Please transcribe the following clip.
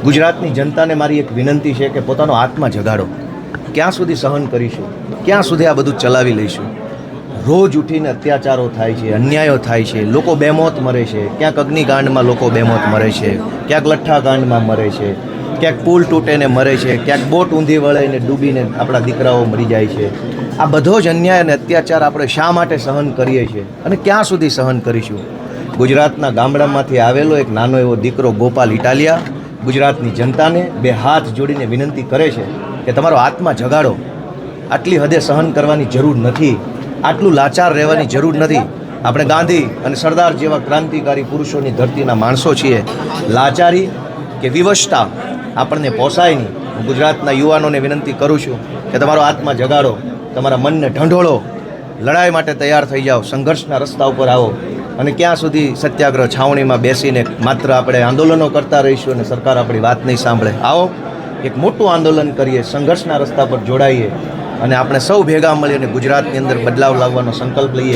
ગુજરાતની જનતાને મારી એક વિનંતી છે કે પોતાનો આત્મા જગાડો. ક્યાં સુધી સહન કરીશું? ક્યાં સુધી આ બધું ચલાવી લઈશું? રોજ ઉઠીને અત્યાચારો થાય છે, અન્યાયો થાય છે, લોકો બેમોત મરે છે. ક્યાંક અગ્નિકાંડમાં લોકો બેમોત મરે છે, ક્યાંક લઠ્ઠાકાંડમાં મરે છે, ક્યાંક પુલ તૂટેને મરે છે, ક્યાંક બોટ ઊંધી વળીને ડૂબીને આપણા દીકરાઓ મરી જાય છે. આ બધો જ અન્યાય અને અત્યાચાર આપણે શા માટે સહન કરીએ છીએ અને ક્યાં સુધી સહન કરીશું? ગુજરાતના ગામડામાંથી આવેલો એક નાનો એવો દીકરો ગોપાલ ઇટાલિયા ગુજરાતની જનતાને બે હાથ જોડીને વિનંતી કરે છે કે તમારો આત્મા જગાડો. આટલી હદે સહન કરવાની જરૂર નથી, આટલું લાચાર રહેવાની જરૂર નથી. આપણે ગાંધી અને સરદાર જેવા ક્રાંતિકારી પુરુષોની ધરતીના માણસો છીએ. લાચારી કે વિવશતા આપણને પોસાય નહીં. હું ગુજરાતના યુવાનોને વિનંતી કરું છું કે તમારો આત્મા જગાડો, તમારા મનને ઢંઢોળો, લડાઈ માટે તૈયાર થઈ જાઓ, સંઘર્ષના રસ્તા ઉપર આવો. અને ક્યાં સુધી સત્યાગ્રહ છાવણીમાં બેસીને માત્ર આપણે આંદોલનો કરતા રહીશું અને સરકાર આપણી વાત નહીં સાંભળે? આવો એક મોટું આંદોલન કરીએ, સંઘર્ષના રસ્તા પર જોડાઈએ અને આપણે સૌ ભેગા મળીને ગુજરાતની અંદર બદલાવ લાવવાનો સંકલ્પ લઈએ.